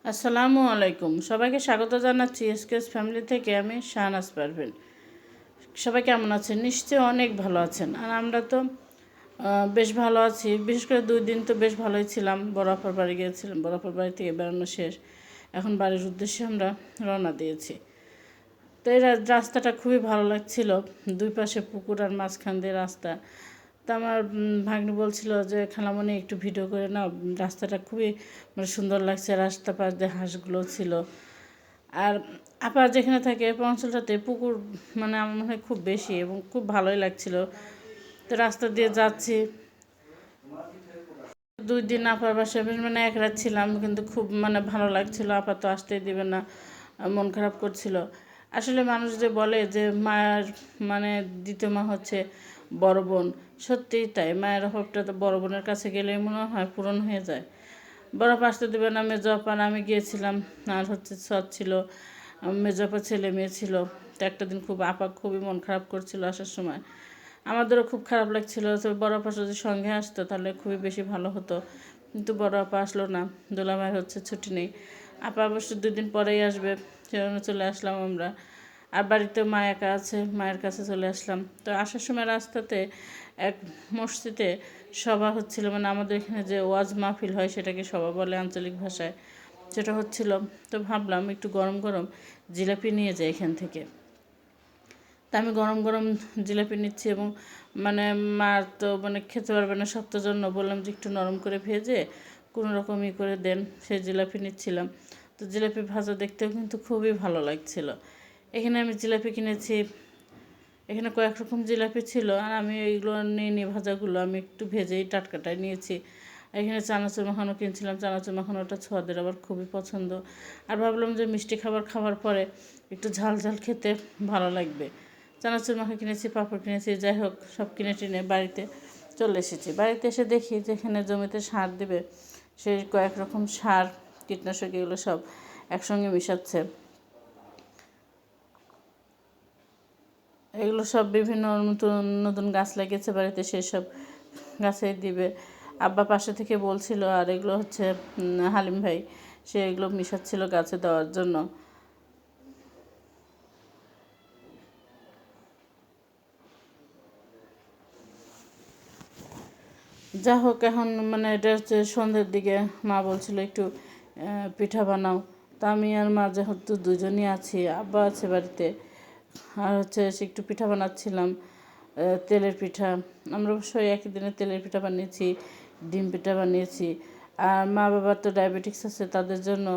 আসসালামু আলাইকুম। সবাইকে স্বাগত জানাচ্ছি এসকেএস ফ্যামিলি থেকে। আমি শাহনাজ পারভীন। সবাই কেমন আছেন? নিশ্চয়ই অনেক ভালো আছেন। আর আমরা তো বেশ ভালো আছি। বিশেষ করে 2 দিন তো বেশ ভালোই ছিলাম। বড় আপার বাড়ি গিয়েছিলাম। বড় আপার বাড়ি থেকে বেড়ানো শেষ, এখন বাড়ির উদ্দেশ্যে আমরা রওনা দিয়েছি। তো এই রাস্তাটা খুবই ভালো লাগছিল। দুই পাশে পুকুর আর মাঝখান দিয়ে রাস্তা। তো আমার ভাগ্নি বলছিল যে খালামণি একটু ভিডিও করে নাও, রাস্তাটা খুবই সুন্দর লাগছে। রাস্তা পাশ দিয়ে হাঁসগুলো ছিল। আর আপা যেখানে থাকে অঞ্চলটাতে পুকুর আমার মনে হয় খুব বেশি, এবং খুব ভালোই লাগছিল। তো রাস্তা দিয়ে যাচ্ছি। 2 দিন আপার বাসায় এক রাত ছিলাম, কিন্তু খুব ভালো লাগছিল। আপা তো আসতেই দিবে না, মন খারাপ করছিল। আসলে মানুষ যে বলে যে মায়ের দ্বিতীয় মা হচ্ছে বড় বোন, সত্যিই তাই। মায়ের অভাবটা তো বড় বোনের কাছে গেলেই মনে হয় পূরণ হয়ে যায়। বড় আপা আসতে দেবে না। মেজো আপা আমি গিয়েছিলাম, আর সৎ ছিল, মেজো আপা ছেলে মেয়ে ছিল। তো একটা দিন আপা খুবই মন খারাপ করছিল আসার সময়। আমাদেরও খুব খারাপ লাগছিল। তো বড় আপা যদি সঙ্গে আসতো তাহলে খুবই বেশি ভালো হতো, কিন্তু বড় আপা আসলো না। দোলামায়ের ছুটি নেই। আপা অবশ্য 2 দিন পরেই আসবে, সেজন্য চলে আসলাম আমরা। আর বাড়িতে মা একা আছে, মায়ের কাছে চলে আসলাম। তো আসার সময় রাস্তাতে এক মসজিদে সভা হচ্ছিল, আমাদের এখানে যে ওয়াজ মাহফিল হয় সেটাকে সভা বলে আঞ্চলিক ভাষায়, সেটা হচ্ছিল। তো ভাবলাম একটু গরম গরম জিলাপি নিয়ে যাই এখান থেকে। তা আমি গরম গরম জিলাপি নিচ্ছি, এবং মা তো খেতে পারবে না শক্ত, জন্য বললাম যে একটু নরম করে ভেজে কোনো রকম করে দেন। সেই জিলাপি নিচ্ছিলাম। তো জিলাপি ভাজা দেখতেও কিন্তু খুবই ভালো লাগছিল। এখানে আমি জিলাপি কিনেছি। এখানে কয়েক রকম জিলাপি ছিল, আর আমি এইগুলো নিয়ে ভাজাগুলো আমি একটু ভেজেই টাটকাটাই নিয়েছি। এখানে চানাচুর মাখানো কিনছিলাম। চানাচুর মাখানোটা ছোঁয়াদের আবার খুবই পছন্দ। আর ভাবলাম যে মিষ্টি খাবার পরে একটু ঝাল ঝাল খেতে ভালো লাগবে। চানাচুর মাখা কিনেছি, পাঁপড় কিনেছি, যাই হোক সব কিনে টিনে বাড়িতে চলে এসেছি। বাড়িতে এসে দেখি যেখানে জমিতে সার দেবে সেই কয়েক রকম সার, কীটনাশক, এগুলো সব একসঙ্গে মিশাচ্ছে। এগুলো সব বিভিন্ন নতুন নতুন গাছ লাগিয়েছে বাড়িতে, সেই সব গাছে দিবে। আব্বা পাশে থেকে বলছিল। আর এগুলো হচ্ছে হালিম ভাই, সে এগুলো মিশাচ্ছিল গাছে দেওয়ার জন্য। যা হোক, এখন এটা হচ্ছে সন্ধ্যের দিকে মা বলছিল একটু পিঠা বানাও। তা আমি আর মা যেহেতু দুজনই আছি, আব্বা আছে বাড়িতে, আর সে একটু পিঠা বানাচ্ছিলাম, তেলের পিঠা। আমরা অবশ্যই একই দিনে তেলের পিঠা বানিয়েছি, ডিম পিঠা বানিয়েছি। আর মা বাবার তো ডায়াবেটিক্স আছে, তাদের জন্য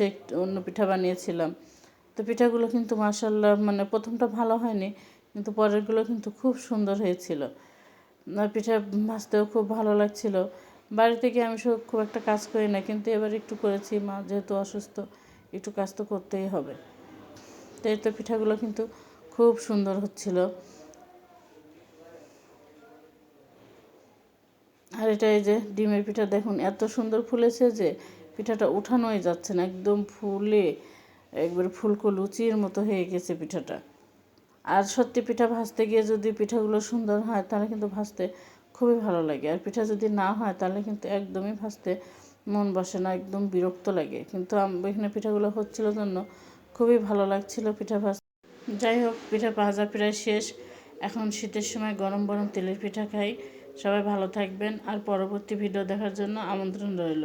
একটু অন্য পিঠা বানিয়েছিলাম। তো পিঠাগুলো কিন্তু মাশাআল্লাহ, প্রথমটা ভালো হয়নি, কিন্তু পরেরগুলো কিন্তু খুব সুন্দর হয়েছিল। পিঠা ভাজতেও খুব ভালো লাগছিল। বাড়িতে গিয়ে আমি খুব একটা কাজ করি না, কিন্তু এবার একটু করেছি। মা যেহেতু অসুস্থ, একটু কাজ তো করতেই হবে। তো এই তো পিঠাগুলো কিন্তু খুব সুন্দর হচ্ছিল। আর এটা এই যে ডিমের পিঠা, দেখুন এত সুন্দর ফুলেছে যে পিঠাটা উঠানোই যাচ্ছে না, একদম ফুলে একবার ফুলকো লুচির মতো হয়ে গেছে পিঠাটা। আর সত্যি পিঠা ভাজতে গিয়ে যদি পিঠাগুলো সুন্দর হয় তাহলে কিন্তু ভাজতে খুবই ভালো লাগে। আর পিঠা যদি না হয় তাহলে কিন্তু একদমই ভাজতে মন বসে না, একদম বিরক্ত লাগে। কিন্তু এখানে পিঠাগুলো হচ্ছিল জন্য খুবই ভালো লাগছিল পিঠা ভাজতে। যাই হোক, পিঠা ভাজা প্রায় শেষ। এখন শীতের সময় গরম গরম তেলের পিঠা খাই। সবাই ভালো থাকবেন, আর পরবর্তী ভিডিও দেখার জন্য আমন্ত্রণ রইল।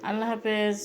আল্লাহ হাফেজ।